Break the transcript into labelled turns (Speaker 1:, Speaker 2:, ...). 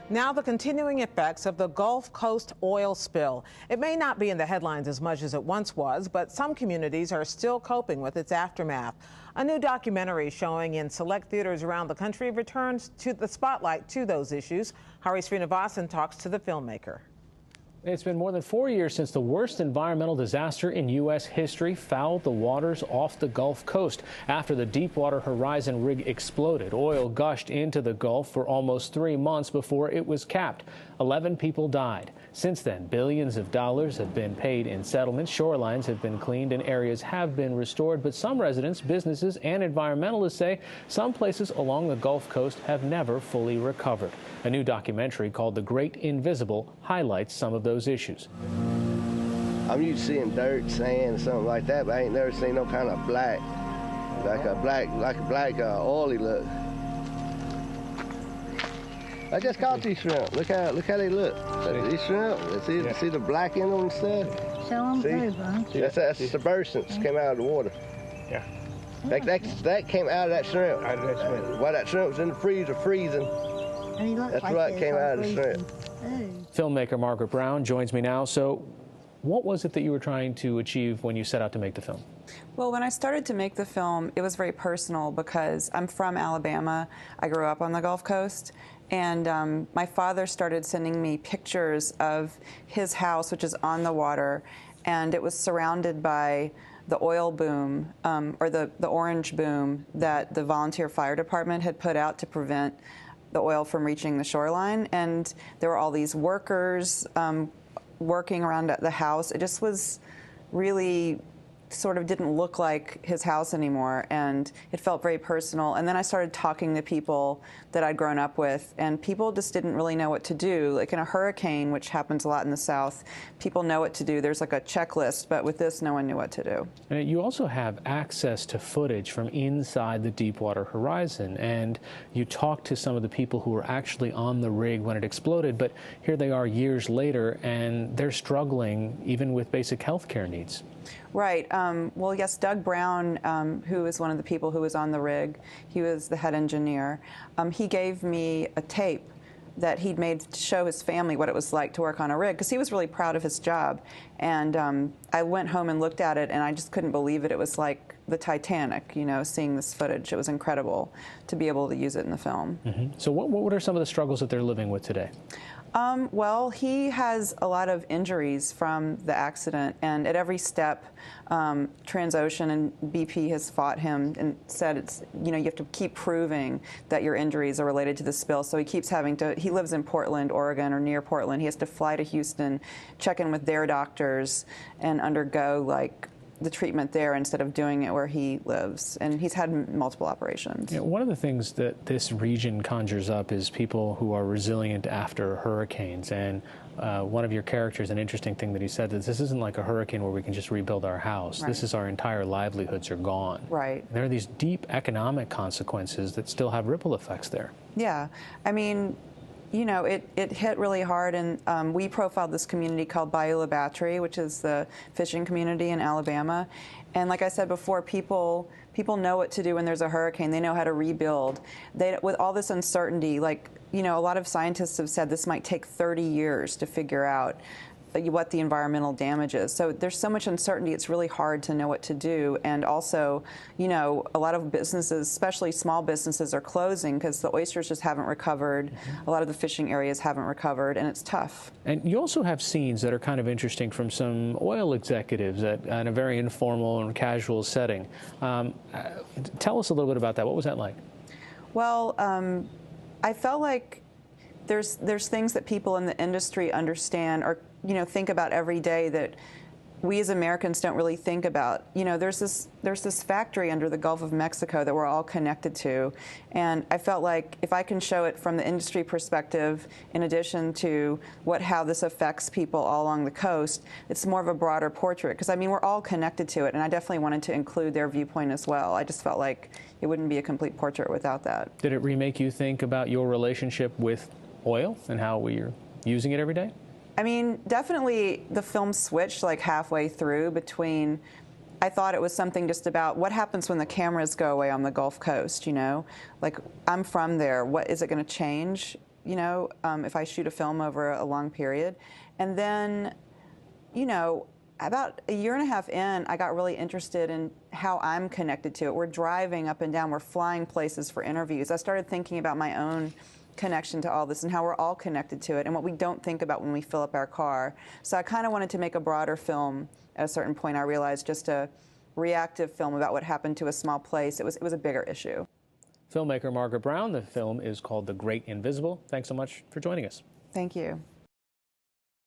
Speaker 1: Now the continuing effects of the Gulf Coast oil spill. It may not be in the headlines as much as it once was, but some communities are still coping with its aftermath. A new documentary showing in select theaters around the country returns to the spotlight to those issues. Hari Sreenivasan talks to the filmmaker.
Speaker 2: It's been more than 4 years since the worst environmental disaster in U.S. history fouled the waters off the Gulf Coast. After the Deepwater Horizon rig exploded, oil gushed into the Gulf for almost 3 months before it was capped. 11 people died. Since then, billions of dollars have been paid in settlements. Shorelines have been cleaned and areas have been restored. But some residents, businesses, and environmentalists say some places along the Gulf Coast have never fully recovered. A new documentary called The Great Invisible highlights some of those issues.
Speaker 3: I'm used to seeing dirt, sand, something like that, but I ain't never seen no kind of black, like a black oily look. I just caught these shrimp. Look how they look. These shrimp. See the black in them and stuff.
Speaker 4: Show them through, bud.
Speaker 3: That's submergence came out of the water.
Speaker 5: Yeah.
Speaker 3: That came out of that shrimp.
Speaker 5: Out of that shrimp.
Speaker 3: While that shrimp was in the freezer freezing. That's
Speaker 4: like
Speaker 3: what came out of the shrimp.
Speaker 2: Filmmaker Margaret Brown joins me now. So, what was it that you were trying to achieve when you set out to make the film?
Speaker 6: Well, when I started to make the film, it was very personal because I'm from Alabama. I grew up on the Gulf Coast. And my father started sending me pictures of his house, which is on the water, and it was surrounded by the oil boom, or the orange boom that the volunteer fire department had put out to prevent the oil from reaching the shoreline. And there were all these workers working around at the house. It just was really sort of didn't look like his house anymore, and it felt very personal. And then I started talking to people that I'd grown up with, and people just didn't really know what to do. Like in a hurricane, which happens a lot in the South, people know what to do. There's like a checklist, but with this, no one knew what to do.
Speaker 2: And you also have access to footage from inside the Deepwater Horizon, and you talked to some of the people who were actually on the rig when it exploded, but here they are years later, and they're struggling even with basic health care needs.
Speaker 6: Right. Well, yes, Doug Brown, who is one of the people who was on the rig, he was the head engineer. He gave me a tape that he'd made to show his family what it was like to work on a rig, because he was really proud of his job. And I went home and looked at it, and I just couldn't believe it. It was like the Titanic, you know, seeing this footage. It was incredible to be able to use it in the film.
Speaker 2: Mm-hmm. So what are some of the struggles that they're living with today?
Speaker 6: Well, he has a lot of injuries from the accident, and at every step, Transocean and BP has fought him and said it's, you know, you have to keep proving that your injuries are related to the spill. So he keeps having to, he lives in Portland, Oregon, or near Portland. He has to fly to Houston, check in with their doctors, and undergo like the treatment there instead of doing it where he lives. And he's had multiple operations.
Speaker 2: Yeah, one of the things that this region conjures up is people who are resilient after hurricanes. And one of your characters, an interesting thing that he said, is this isn't like a hurricane where we can just rebuild our house.
Speaker 6: Right.
Speaker 2: This is our entire livelihoods are gone.
Speaker 6: Right.
Speaker 2: And there are these deep economic consequences that still have ripple effects there.
Speaker 6: Yeah. I mean, you know, it hit really hard, and we profiled this community called Bayou La Battery, which is the fishing community in Alabama. And like I said before, people know what to do when there's a hurricane. They know how to rebuild. With all this uncertainty, like, you know, a lot of scientists have said this might take 30 years to figure out what the environmental damage is. So there's so much uncertainty, it's really hard to know what to do. And also, you know, a lot of businesses, especially small businesses, are closing because the oysters just haven't recovered. Mm-hmm. A lot of the fishing areas haven't recovered, and it's tough.
Speaker 2: And you also have scenes that are kind of interesting from some oil executives in a very informal and casual setting. Tell us a little bit about that. What was that like?
Speaker 6: Well, I felt like there's things that people in the industry understand or, you know, think about every day that we as Americans don't really think about. You know, there's this factory under the Gulf of Mexico that we're all connected to, and I felt like if I can show it from the industry perspective, in addition to how this affects people all along the coast, it's more of a broader portrait. Because I mean, we're all connected to it, and I definitely wanted to include their viewpoint as well. I just felt like it wouldn't be a complete portrait without that.
Speaker 2: Did it remake you think about your relationship with oil and how we're using it every day?
Speaker 6: I mean, definitely the film switched like halfway through between, I thought it was something just about what happens when the cameras go away on the Gulf Coast, you know? Like, I'm from there. What is it going to change? you know, if I shoot a film over a long period. And then, you know, about a year and a half in, I got really interested in how I'm connected to it. We're driving up and down, we're flying places for interviews. I started thinking about my own connection to all this and how we're all connected to it and what we don't think about when we fill up our car. So I kind of wanted to make a broader film. At a certain point, I realized just a reactive film about what happened to a small place, it was a bigger issue.
Speaker 2: Filmmaker Margaret Brown, the film is called The Great Invisible. Thanks so much for joining us.
Speaker 6: Thank you.